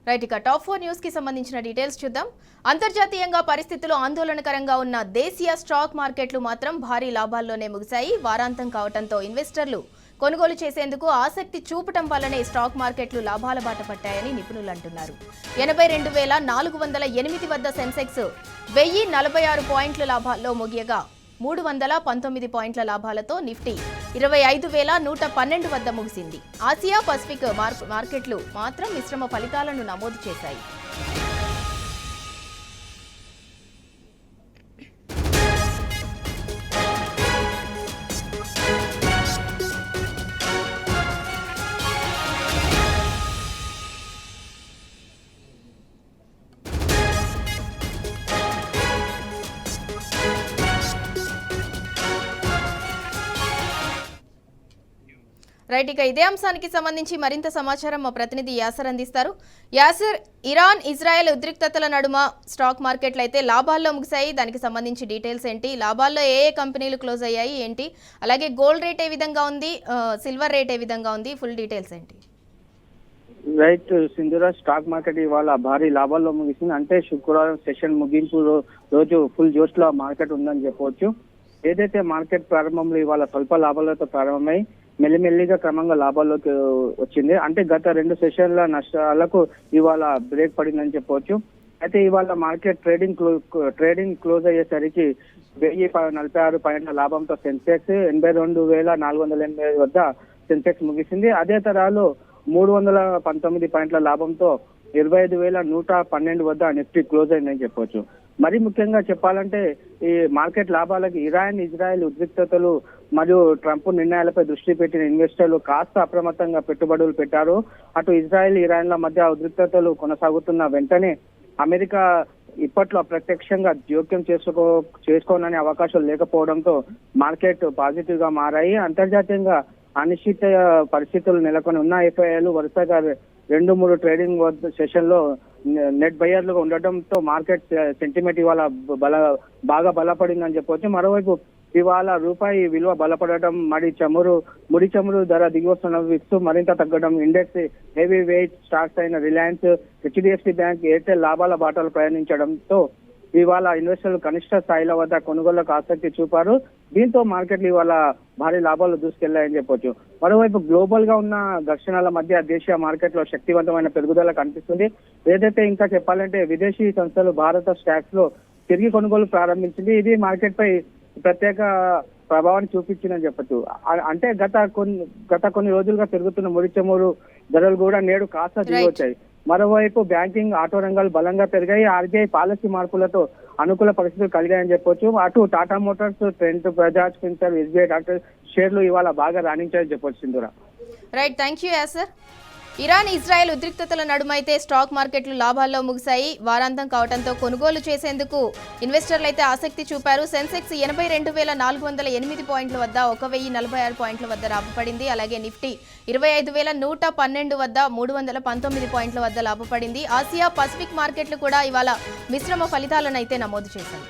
Right ఇక top 4 news కి సంబంధించిన డీటెయిల్స్ చూద్దాం. అంతర్జాతీయంగా పరిస్థితులు ఆందోళనకరంగా ఉన్న దేశీయ స్టాక్ మార్కెట్లు మాత్రం భారీ లాభాల్లోనే ముగిశాయి. వారాంతం కావడంతో ఇన్వెస్టర్లు కొనుగోలు చేసేందుకు ఆసక్తి చూపటం వల్లనే స్టాక్ మార్కెట్లు లాభాల బాట పట్టాయని నిపుణులు అంటున్నారు. 82,408 వద్ద సెన్సెక్స్ 1046 పాయింట్ల లాభాల్లో ముగియగా 319 పాయింట్ల లాభాలతో నిఫ్టీ 25,112 వద్ద ముగిసింది. ఆసియా పసిఫిక్ మార్కెట్లు మాత్రం మిశ్రమ ఫలితాలను నమోదు చేశాయి. రైట్ ఇక ఇదే అంశానికి సంబంధించి మరింత సమాచారం మా ప్రతినిధి యాసర్ అందిస్తారు. యాసర్, ఇరాన్ ఇజ్రాయెల్ ఉద్రిక్తతల నడుమ స్టాక్ మార్కెట్లు అయితే లాభాల్లో ముగిశాయి. దానికి సంబంధించి డీటెయిల్స్ ఏంటి, లాభాల్లో ఏ కంపెనీలు క్లోజ్ అయ్యాయి ఏంటి, అలాగే గోల్డ్ రేట్ ఏ విధంగా ఉంది, సిల్వర్ రేట్ ఏ విధంగా ఉంది, ఫుల్ డీటెయిల్స్ ఏంటి? రైట్ సింధురా, స్టాక్ మార్కెట్ ఇవాళ భారీ లాభాల్లో ముగిసింది. అంటే శుక్రవారం సెషన్ ముగింపు రోజు ఫుల్ జోష్ లో మార్కెట్ ఉందని చెప్పవచ్చు. ఏదైతే మార్కెట్ ప్రారంభంలో ఇవాళ స్వల్ప లాభాలతో ప్రారంభమై మెల్లిమెల్లిగా క్రమంగా లాభాల్లోకి వచ్చింది. అంటే గత 2 సెషన్ల నష్టాలకు ఇవాళ బ్రేక్ పడిందని చెప్పవచ్చు. అయితే ఇవాళ మార్కెట్ ట్రేడింగ్ క్లోజ్ అయ్యేసరికి 1046 పాయింట్ల లాభంతో సెన్సెక్స్ 82,485 వద్ద సెన్సెక్స్ ముగిసింది. అదే తరాలో 319 పాయింట్ల లాభంతో 25,112 వద్ద నిఫ్టీ క్లోజ్ అయిందని చెప్పవచ్చు. మరి ముఖ్యంగా చెప్పాలంటే ఈ మార్కెట్ లాభాలకి ఇరాన్ ఇజ్రాయెల్ ఉద్రిక్తతలు మరియు ట్రంప్ నిర్ణయాలపై దృష్టి పెట్టిన ఇన్వెస్టర్లు కాస్త అప్రమత్తంగా పెట్టుబడులు పెట్టారు. అటు ఇజ్రాయెల్ ఇరాన్ల మధ్య ఉద్రిక్తతలు కొనసాగుతున్న వెంటనే అమెరికా ఇప్పట్లో ప్రత్యక్షంగా జోక్యం చేసుకోననే అవకాశాలు లేకపోవడంతో మార్కెట్ పాజిటివ్ గా మారాయి. అంతర్జాతీయంగా అనిశ్చిత పరిస్థితులు నెలకొని ఉన్న ఎఫ్ఐఐలు వరుసగా 2-3 ట్రేడింగ్ సెషన్ లో నెట్ బయర్లుగా ఉండటంతో మార్కెట్ సెంటిమెంట్ ఇవాళ బాగా బలపడిందని చెప్పవచ్చు. మరోవైపు ఇవాళ రూపాయి విలువ బలపడటం, ముడి చమురు ధర దిగివస్తున్న విక్స్ మరింత తగ్గడం, ఇండెక్స్ హెవీ వెయిట్ స్టాక్స్ అయిన రిలయన్స్, హెచ్డిఎఫ్సి బ్యాంక్, ఎయిర్టెల్ లాభాల బాటలు ప్రయాణించడంతో ఇవాళ ఇన్వెస్టర్లు కనిష్ట స్థాయిల వద్ద కొనుగోళ్లకు ఆసక్తి చూపారు. దీంతో మార్కెట్లు ఇవాళ భారీ లాభాలు దూసుకెళ్లాయని చెప్పొచ్చు. మరోవైపు గ్లోబల్ గా ఉన్న ఘర్షణల మధ్య దేశీయ మార్కెట్ లో శక్తివంతమైన పెరుగుదల కనిపిస్తుంది. ఏదైతే ఇంకా చెప్పాలంటే విదేశీ సంస్థలు భారత స్టాక్స్ లో తిరిగి కొనుగోలు ప్రారంభించింది. ఇది మార్కెట్ పై ప్రత్యేక ప్రభావాన్ని చూపించిందని చెప్పచ్చు. అంటే గత కొన్ని రోజులుగా పెరుగుతున్న ముడి చమురు ధరలు కూడా నేడు కాస్త దిగొచ్చాయి. మరోవైపు బ్యాంకింగ్, ఆటో రంగాలు బలంగా పెరిగాయి. ఆర్బీఐ పాలసీ మార్పులతో అనుకూల పరిస్థితులు కలిగాయని చెప్పొచ్చు. అటు Tata Motors, Trent, Bajaj Finserv, SBI doctor షేర్లు ఇవాళ బాగా రాణించాయని చెప్పొచ్చు. Sindhura, right, thank you Yasar. Iran Israel ఉద్రిక్తతల నడుమైతే స్టాక్ మార్కెట్లు లాభాల్లో ముగిశాయి. వారాంతం కావడంతో కొనుగోలు చేసేందుకు ఇన్వెస్టర్లు అయితే ఆసక్తి చూపారు. సెన్సెక్స్ 82,408 పాయింట్ల వద్ద 1,046 పాయింట్ల వద్ద లాభపడింది. అలాగే నిఫ్టీ 25,112 వద్ద 319 పాయింట్ల వద్ద లాభపడింది. ఆసియా పసిఫిక్ మార్కెట్లు కూడా ఇవాళ మిశ్రమ ఫలితాలను అయితే నమోదు చేశాయి.